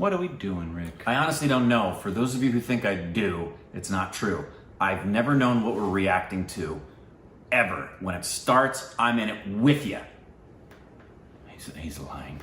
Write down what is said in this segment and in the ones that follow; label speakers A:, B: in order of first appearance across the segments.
A: What are we doing, Rick?
B: I honestly don't know. For those of you who think I do, it's not true. I've never known what we're reacting to, ever. When it starts, I'm in it with you. He's lying.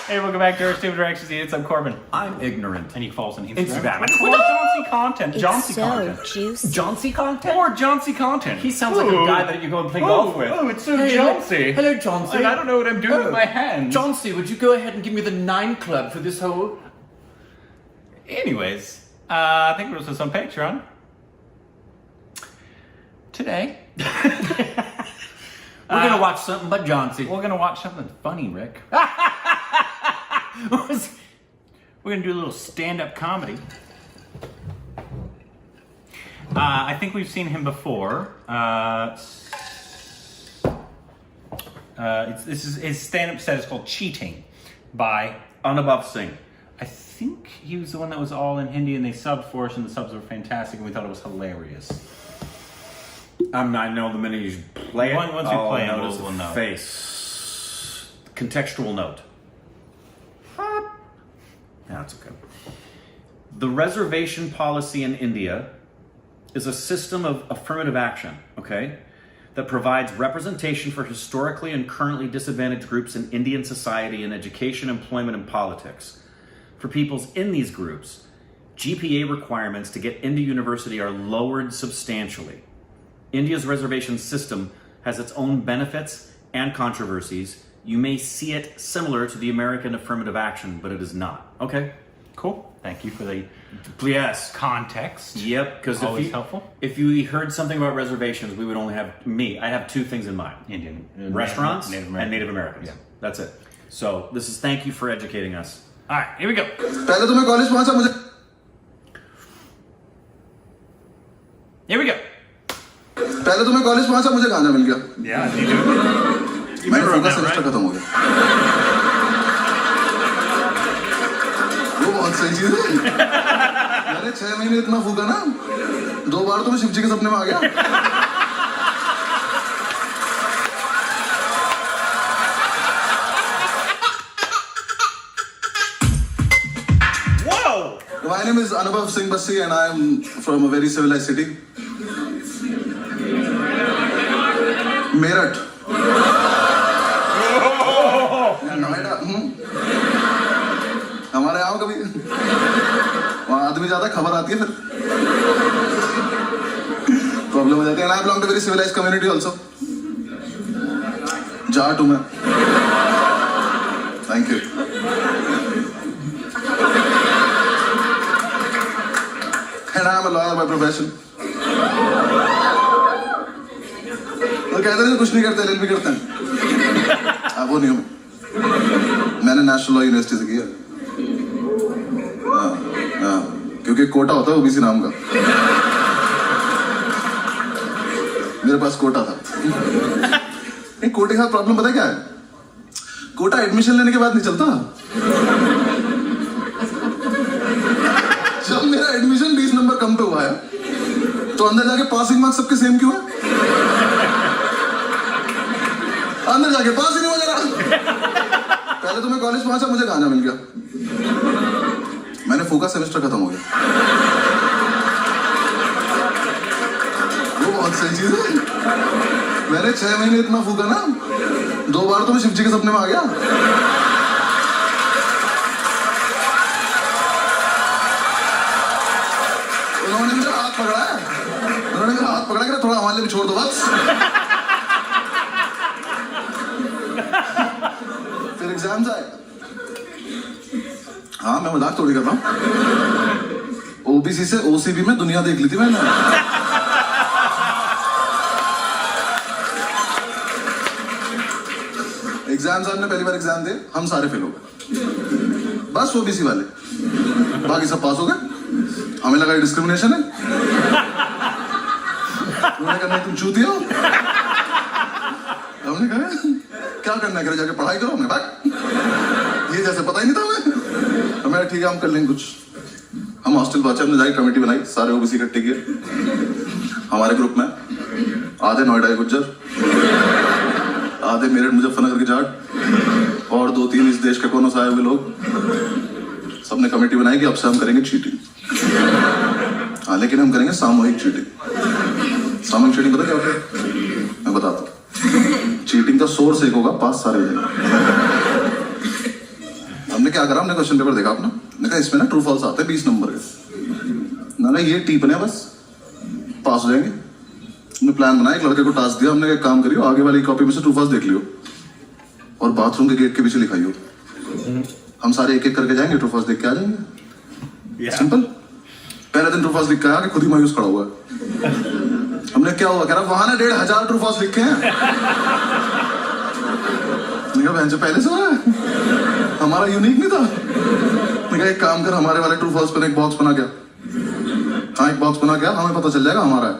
A: Hey, welcome back to our Stupid Reactions. It's I'm Corbin.
B: I'm ignorant.
A: And he follows on
B: Instagram.
A: It's called Johnsy content.
C: It's
A: Johnsy
C: so
A: content.
C: juicy.
B: Johnsy content?
A: Or Johnsy content.
B: He sounds like a guy that you go and play golf with.
A: Oh, it's so
B: Hey,
A: Johnsy.
B: Hello, Johnsy.
A: Like, I don't know what I'm doing with my hands.
B: Johnsy, would you go ahead and give me the 9 club for this hole?
A: Anyways, I think it was on Patreon. Today.
B: We're gonna watch something but Johnsy.
A: We're gonna watch something funny, Rick. We're gonna do a little stand-up comedy. I think we've seen him before. His stand-up set is called Cheating by
B: Anubhav Singh.
A: I think he was the one that was all in Hindi and they subbed for us and the subs were fantastic and we thought it was hilarious.
B: I know the minute you play it,
A: Once we play it,
B: notice
A: we'll
B: the
A: know.
B: face. Contextual note. That's okay. The reservation policy in India is a system of affirmative action, okay, that provides representation for historically and currently disadvantaged groups in Indian society in education, employment, and politics. For peoples in these groups, GPA requirements to get into university are lowered substantially. India's reservation system has its own benefits and controversies. You may see it similar to the American affirmative action, but it is not. Okay?
A: Cool. Thank you for the
B: Yes.
A: context.
B: Yep, because
A: Always helpful.
B: if you heard something about reservations, we would only have I have 2 things in mind.
A: Indian.
B: Restaurants
A: Native
B: and
A: American.
B: Native Americans.
A: Yeah.
B: That's it. So this is thank you for educating us.
A: All right, here we go.
D: पहले तो मैं college पहुंचा मुझे
A: Here we go.
D: पहले तो मैं college पहुंचा मुझे गांजा मिल गया
A: Yeah, you do.
D: मेरा
A: remember
D: पूरा
A: that,
D: सेमेस्टर
A: right?
D: खत्म हो गया वो बहुत सही चीज है मैंने 6 महीने इतना फूका ना 2 बार तो मैं शिव जी के सपने में आ गया
A: Whoa!
D: My name is Anubhav Singh Bassi and I am from a very civilized city. Meerut. Noida हमारे यहाँ कभी वहाँ आदमी ज्यादा खबर आती है फिर प्रॉब्लम हो जाती है and I belong to a very civilized community also. Jat हूँ मैं Thank you. And I am a lawyer by profession. तो कहते हैं कुछ नहीं करते एलएलबी करते हैं वो नहीं हूँ मैंने नेशनल लॉ यूनिवर्सिटी से किया क्योंकि कोटा होता है ओबीसी नाम का मेरे पास कोटा था एक कोटे का प्रॉब्लम पता है क्या है कोटा एडमिशन लेने के बाद नहीं चलता जब मेरा एडमिशन 20 नंबर कम पे हुआ है तो अंदर जाके पासिंग मार्क्स सबके सेम क्यों है अंदर जाके पास ही नहीं हो जा रहा पहले तो मैं कॉलेज पहुंचा मुझे गांजा मिल गया मैंने फूका सेमेस्टर खत्म हो गया वो बहुत सही चीज है मैंने 6 महीने इतना फूका ना 2 बार तो मैं शिव जी के सपने में आ गया उन्होंने मेरा हाथ पकड़ा है उन्होंने मेरा हाथ पकड़ा कि थोड़ा हमारे लिए भी छोड़ दो बस फिर एग्जाम्स आए हाँ मैं मजाक थोड़ी कर रहा हूँ ओबीसी से ओसीबी में दुनिया देख ली थी मैंने एग्जाम साहब ने पहली बार एग्जाम दिए हम सारे फेल हो गए बस ओबीसी वाले बाकी सब पास हो गए हमें लगा डिस्क्रिमिनेशन है उन्होंने कहा नहीं तुम चूती हो हमने कहा क्या करना है घर जाके पढ़ाई करो हमने बात कैसे, पता ही नहीं था हमें। हमें ठीक है हम कर लेंगे कुछ। हम हॉस्टल पहुंचे, हमने जाके कमेटी बनाई, सारे ओबीसी इकट्ठे किए हमारे ग्रुप में। आधे नोएडा के गुज्जर, आधे मेरठ मुजफ्फरनगर के जाट और 2-3 इस देश के कोनों से आए हुए लोग। सबने कमेटी बनाई कि अब से हम करेंगे चीटिंग। हाँ, लेकिन हम करेंगे सामूहिक चीटिंग। सामूहिक चीटिंग पता क्या होता है? मैं बताता हूँ। चीटिंग का सोर्स एक होगा, पास सारे हो जाएंगे। हमने क्या करा, हमने क्वेश्चन पेपर देखा अपना, मैंने कहा इसमें ना ट्रू फॉल्स आते हैं 20 नंबर के, ना ये टीपने बस पास हो जाएंगे। हमने प्लान बनाया, एक लड़के को टास्क दिया, हमने एक काम करियो, आगे वाली कॉपी में से ट्रू फॉल्स देख लियो और बाथरूम के गेट के पीछे लिखाइयो। हम सारे एक एक करके जाएंगे, ट्रू फॉल्स देख के आ जाएंगे। सिंपल। पहले दिन ट्रू फॉल्स लिख के आया कि खुद ही मायूस खड़ा हुआ है। हमने क्या हुआ, कह रहा वहां ना 1500 ट्रू फॉल्स लिखे हैं। बहन जो पहले से हुआ है, हमारा यूनिक नहीं था। मैं एक काम कर, हमारे वाले ट्रू फॉल्स पर एक बॉक्स बना गया। हाँ, एक बॉक्स बना गया, हमें पता चल जाएगा हमारा है।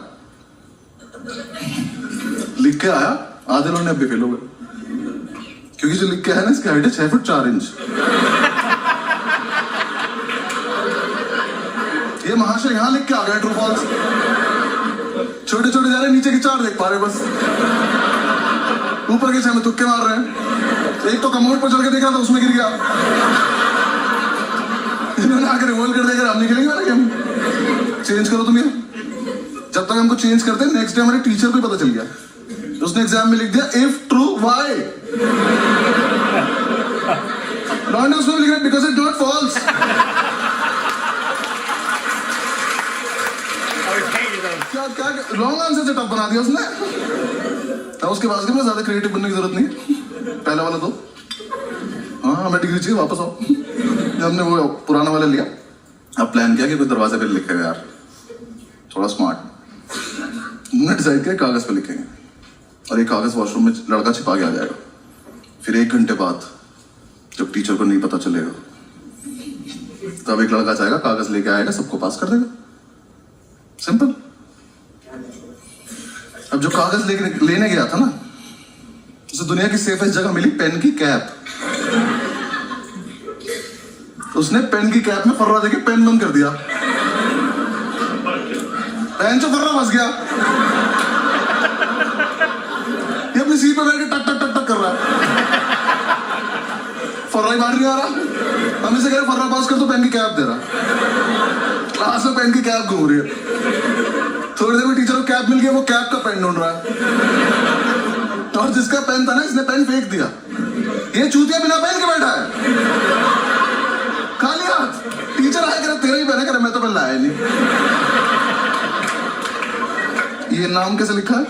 D: लिख के आया, आधे लोग ने अब भी फेल हो गए, क्योंकि जो लिख के है ना, इसकी हाइट है 6 फुट 4 इंच। ये महाशय यहां लिख के आ गए ट्रू फॉल्स, छोटे छोटे जा रहे, नीचे के 4 देख पा रहे बस, ऊपर के 6 में तुक्के मार रहे हैं। एक तो कमोड पर चढ़ के देख रहा था, उसमें गिर गया। इन्होंने आकर रिवॉल्व कर देगा, हम निकलेंगे वाला गेम। चेंज करो तुम ये। जब तक हमको चेंज करते, नेक्स्ट डे हमारे टीचर को ही पता चल गया। उसने एग्जाम में लिख दिया इफ ट्रू वाई, नॉट उसमें लिख रहा बिकॉज इट नॉट फॉल्स। क्या क्या रॉन्ग आंसर से टफ बना दिया उसने। तो उसके बाद ज्यादा क्रिएटिव बनने की जरूरत नहीं, पहला वाला तो हाँ हमें डिग्री चाहिए, वापस आओ। हमने वो पुराना वाला लिया, अब प्लान किया कि कोई दरवाजे पे लिखेगा यार, थोड़ा स्मार्ट। हमने डिसाइड किया कागज पे लिखेंगे और एक कागज वॉशरूम में लड़का छिपा के आ जाएगा। फिर 1 घंटे बाद जब टीचर को नहीं पता चलेगा, तब एक लड़का जाएगा, कागज लेके आएगा, सबको पास कर देगा। सिंपल। अब जो कागज लेने गया था ना, उसे दुनिया की सेफेस्ट जगह मिली, पेन की कैप। उसने पेन की कैप में फर्रा देके पेन बंद कर दिया, पेन से फर्रा फंस गया। ये अपनी सीट पे बैठ के टक टक टक टक कर रहा है, फर्रा ही बाहर नहीं आ रहा। हम इसे कह रहे फर्रा पास कर, तो पेन की कैप दे रहा। क्लास में पेन की कैप घूम रही है। थोड़ी देर में टीचर को कैप मिल गया, वो कैप का पेन ढूंढ रहा है, और जिसका पेन था ना, इसने पेन फेंक दिया। ये चूतिया बिना पेन के बैठा है, खाली हाथ। टीचर आया करे तेरा ही पेन है, करे मैं तो पेन लाया नहीं। ये नाम कैसे लिखा है?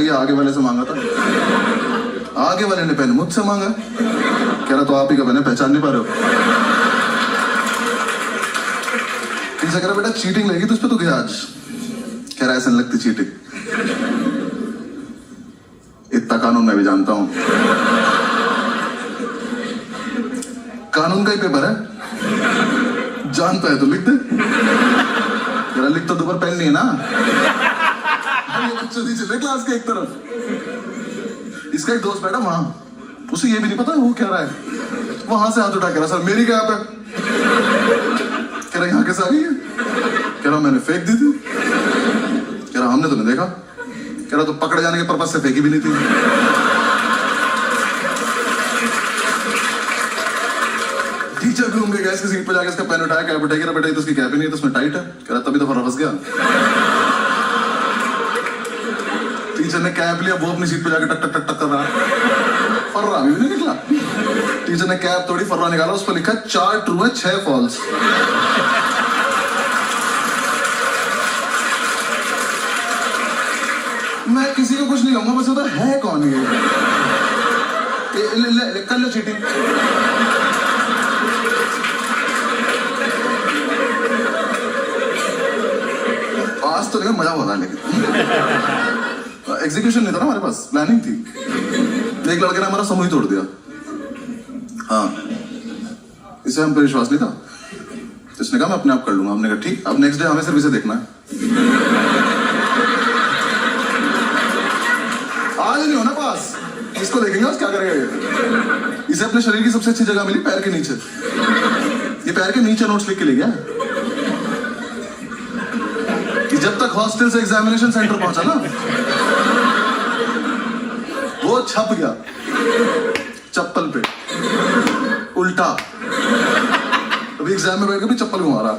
D: ये आगे वाले से मांगा था, आगे वाले ने पेन मुझसे मांगा। कह रहा तो आप ही का पेन है, पहचान नहीं पा रहे हो। टीचर कह रहा बेटा चीटिंग लगी तो उस पर तो गया आज। कह रहा ऐसा नहीं लगती चीटिंग, इतना कानून मैं भी जानता हूं। कानून का ही पेपर है, जानता है तो लिख दे। जरा लिख तो दोबारा पेन नहीं है ना। ये बच्चे नीचे चले क्लास के एक तरफ। इसका एक दोस्त बैठा वहां, उसे ये भी नहीं पता वो क्या रहा है। वहां से हाथ उठा के रहा, सर मेरी कैप है। कह रहा यहाँ कैसे आ गई है? कह रहा मैंने फेंक दी थी। कह रहा हमने तो नहीं देखा। कह रहा तो पकड़े जाने के पर्पज से फेंकी भी नहीं थी। टीचर घूम के गया, इसकी सीट पे जाके इसका पेन उठाया, कैप उठाई, बेटा ये तो उसकी कैप ही नहीं है, तो उसमें टाइट है। कह रहा तभी तो फर्रा फंस गया। टीचर ने कैप लिया, वो अपनी सीट पे जाके टक टक टक टक कर रहा है, फर्रा भी नहीं निकला। टीचर ने कैप तोड़ी, फर्रा निकाला, उस पर लिखा 4 ट्रू है 6 फॉल्स। मैं किसी को कुछ नहीं कहूंगा, बस उधर है कौन ये? कर लो चीटिंग। पास तो नहीं, मजा होता, लेकिन एग्जीक्यूशन नहीं था ना हमारे पास, प्लानिंग थी। एक लड़के ने हमारा समूह ही तोड़ दिया। हाँ, इसे हम पे विश्वास नहीं था, तो इसने कहा मैं अपने आप कर लूंगा। हमने कहा ठीक। अब नेक्स्ट डे हमें सिर्फ इसे देखना है। आज नहीं होना पास, इसको देखेंगे क्या करेगा ये। इसे अपने शरीर की सबसे अच्छी जगह मिली पैर के नीचे। ये पैर के नीचे नोट्स लिख के ले गया कि जब तक हॉस्टल से एग्जामिनेशन सेंटर पहुंचा ना, वो छप गया चप्पल पे उल्टा। अभी एग्जाम में बैठ के भी चप्पल घुमा रहा।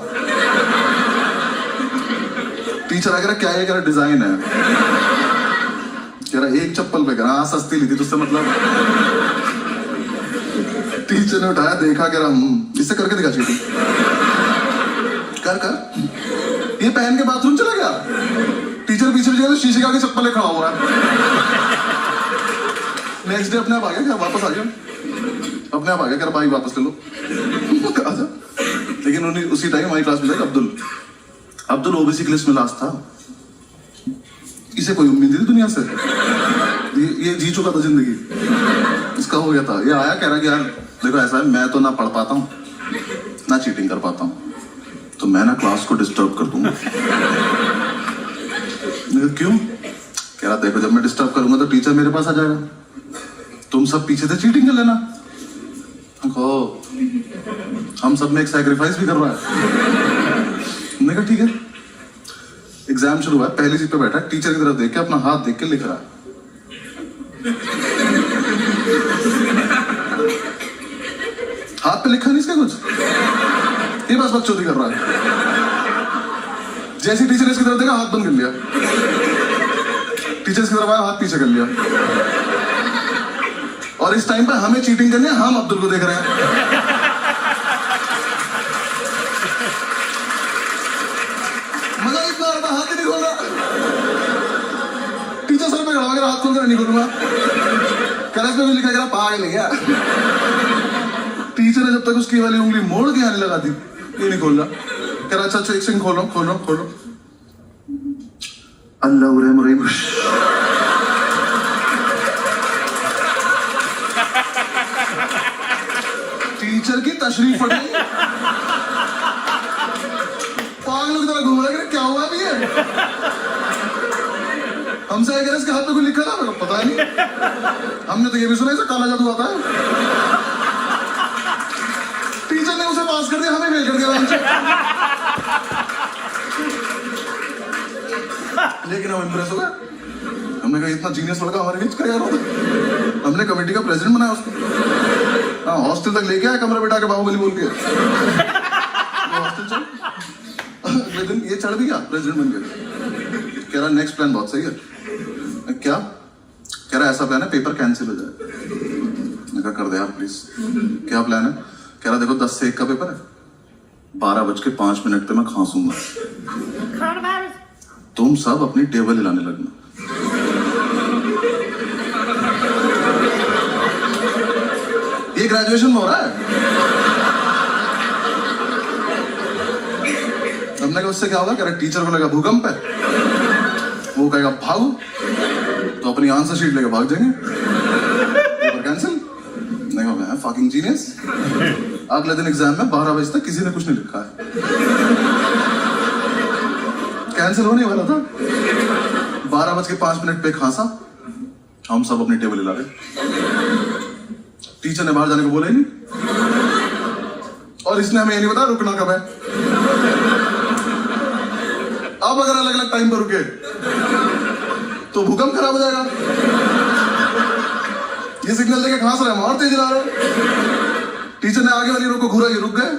D: टीचर आ कह रहा क्या है, कह रहा डिजाइन है। कह रहा एक चप्पल पे, कह रहा हाँ सस्ती ली थी तुझसे मतलब। टीचर ने उठाया देखा, कह रहा इससे करके दिखा चीटिंग कर कर। ये पहन के बाथरूम चला गया। टीचर पीछे पीछे तो शीशे के आगे चप्पल खड़ा हुआ है। नेक्स्ट डे अपने आप आ गया, क्या वापस आ गया, अपने आप आ गया, कह रहा भाई वापस ले लो। आजा। लेकिन उन्हीं उसी टाइम हमारी क्लास में था अब्दुल ओबीसी की लिस्ट में लास्ट था। इसे कोई उम्मीद नहीं थी दुनिया से। ये जी चुका था जिंदगी, इसका हो गया था। ये आया कह रहा कि यार देखो ऐसा है, मैं तो ना पढ़ पाता हूँ ना चीटिंग कर पाता हूँ, तो मैं ना क्लास को डिस्टर्ब कर दूंगा। क्यों? कह रहा देखो जब मैं डिस्टर्ब करूंगा तो टीचर मेरे पास आ जाएगा, तुम सब पीछे से चीटिंग कर लेना। हम सब में एक सैक्रिफाइस भी कर रहा है। मैंने कहा ठीक है। एग्जाम शुरू हुआ, पहली सीट पे बैठा, टीचर की तरफ देख के अपना हाथ देख के लिख रहा है। हाथ पे लिखा नहीं इसका कुछ, ये बस बकचोदी कर रहा है। जैसे टीचर ने इसकी तरफ देखा हाथ बंद कर लिया, टीचर की तरफ आया हाथ पीछे कर लिया। और इस टाइम पे हमें चीटिंग करनी है, हम अब्दुल को देख रहे हैं। मजा इतना आता, हाथ ही नहीं खोल रहा। टीचर सर पे खड़ा हो गया, हाथ खोल कर नहीं खोलूंगा। कलश में भी लिखा गया पागल है क्या। टीचर ने जब तक उसकी वाली उंगली मोड़ के आने लगा दी, ये नहीं खोल रहा। कह रहा अच्छा एक सिंह खोलो खोलो खोलो। अल्लाह उरे टीचर की तशरीफ पड़ गई। पागलों की तरह घूम रहा है, क्या हुआ अभी ये? हमसे कह रहे इसके हाथ पे कोई लिखा था, मेरे को पता नहीं। हमने तो ये भी सुना इसे काला जादू आता है। टीचर ने उसे पास कर दिया, हमें फेल कर दिया। लेकिन हम इंप्रेस हो गए। हमने कहा इतना जीनियस लड़का हमारे बीच का यार होता। हमने कमेटी का प्रेसिडेंट बनाया उसको। हाँ हॉस्टल तक लेके आया, कमरा बिठा के बाहुबली बोल के। हॉस्टल चल। अगले दिन ये चढ़ भी गया प्रेसिडेंट बन के। कह रहा नेक्स्ट प्लान बहुत सही है। क्या? कह रहा ऐसा प्लान है पेपर कैंसिल हो जाए। मैंने कहा कर दे यार प्लीज। क्या प्लान है? कह रहा देखो 10 से 1 का पेपर है, 12:05 पे मैं खांसूंगा, तुम सब अपनी टेबल हिलाने लगना। ये ग्रेजुएशन में हो रहा है। हमने कहा उससे क्या होगा? कह रहा टीचर को लगा भूकंप है, वो कहेगा भागो, तो अपनी आंसर शीट लेकर भाग जाएंगे, पेपर कैंसिल। नहीं हो गया फकिंग जीनियस। अगले दिन एग्जाम में 12 बजे तक किसी ने कुछ नहीं लिखा है। कैंसिल होने वाला था, 12:05 पे खांसा, हम सब अपनी टेबल हिला रहे। टीचर ने बाहर जाने को बोला ही नहीं, और इसने हमें ये नहीं बताया रुकना कब है। अब अगर अलग अलग टाइम पर रुके तो भूकंप खराब हो जाएगा। ये सिग्नल देके खांस रहे हैं, और तेज ला रहे हैं। टीचर ने आगे वाली रो को घूरा, ये रुक गए,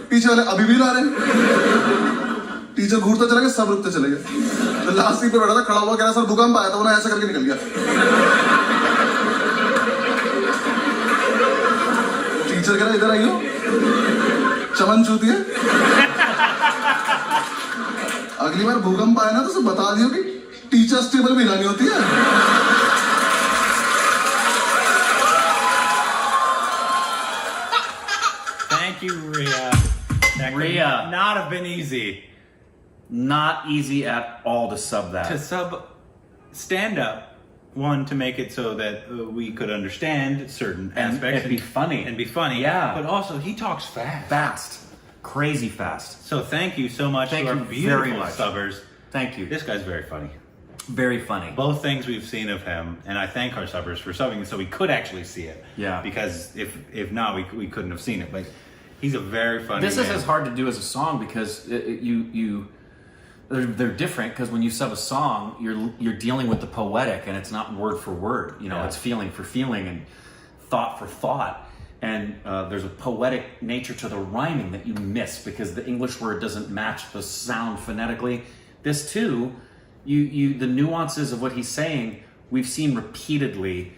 D: पीछे वाले अभी भी ला रहे हैं। टीचर घूरता चला गया, सब रुकते चले गए। तो लास्ट सीट पे बैठा था, खड़ा हुआ, कह रहा सर भूकंप आया था, उन्हें ऐसा करके निकल गया। टीचर कह रहा इधर आइयो, चमन चूती है। अगली बार भूकंप आए ना तो सब बता दियो कि टीचर्स टेबल भी हिलानी होती है।
A: Thank you, Rhea. That could
B: Rhea.
A: not have been easy
B: Not easy at all to sub that.
A: to sub stand up. One, to make it so that we could understand certain aspects
B: and be funny.
A: and be funny.
B: Yeah.
A: But also, he talks fast.
B: Fast. Crazy fast.
A: So thank you so much
B: Thank
A: to our
B: you
A: beautiful
B: very much.
A: subbers.
B: Thank you.
A: This guy's very funny.
B: Very funny.
A: Both things we've seen of him, and I thank our subbers for subbing so we could actually see it.
B: Yeah.
A: Because if not, we couldn't have seen it. But he's a very funny
B: This
A: man.
B: is as hard to do as a song because they're different because when you sub a song, you're dealing with the poetic and it's not word for word. You know,
A: Yeah.
B: it's feeling for feeling and thought for thought. And there's a poetic nature to the rhyming that you miss because the English word doesn't match the sound phonetically. This too, the nuances of what he's saying, we've seen repeatedly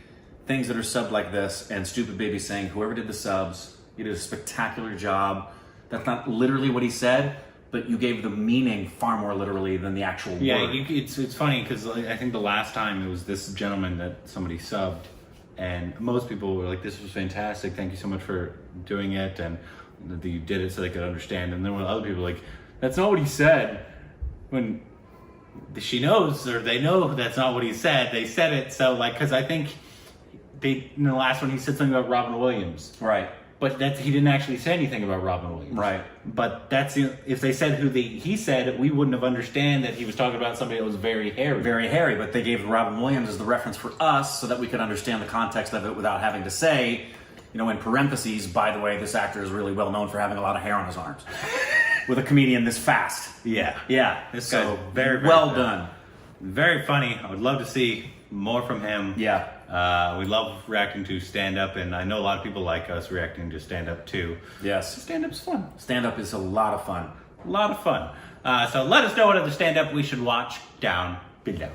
B: things that are subbed like this, and Stupid Baby saying, whoever did the subs, you did a spectacular job. That's not literally what he said, but you gave the meaning far more literally than the actual word.
A: It's funny because I think the last time it was this gentleman that somebody subbed, and most people were like, "This was fantastic! Thank you so much for doing it," and that you did it so they could understand. And then when other people were like, "That's not what he said," when she knows or they know that's not what he said, they said it. So like, because I think in the last one he said something about Robin Williams.
B: Right.
A: But he didn't actually say anything about Robin Williams.
B: Right.
A: But if they said he said, we wouldn't have understand that he was talking about somebody that was very hairy.
B: Very hairy, but they gave Robin Williams as the reference for us so that we could understand the context of it without having to say, you know, in parentheses, by the way, this actor is really well known for having a lot of hair on his arms. With a comedian this fast.
A: Yeah.
B: Yeah.
A: This
B: so
A: guy's very, very
B: well
A: good.
B: done.
A: Very funny. I would love to see more from him.
B: Yeah.
A: We love reacting to stand-up, and I know a lot of people like us reacting to stand-up too.
B: Yes.
A: Stand-up's fun.
B: Stand-up is a lot of fun.
A: A lot of fun. So let us know what other stand-up we should watch down below.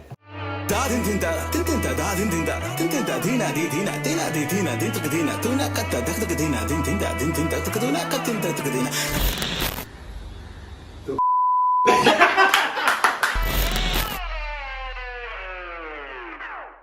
C: Da din din da din din da da din din da din din da dina di dina dina di dina din tuk dina tuna katta dak dak dina din din da din din da tuk dina katin da tuk dina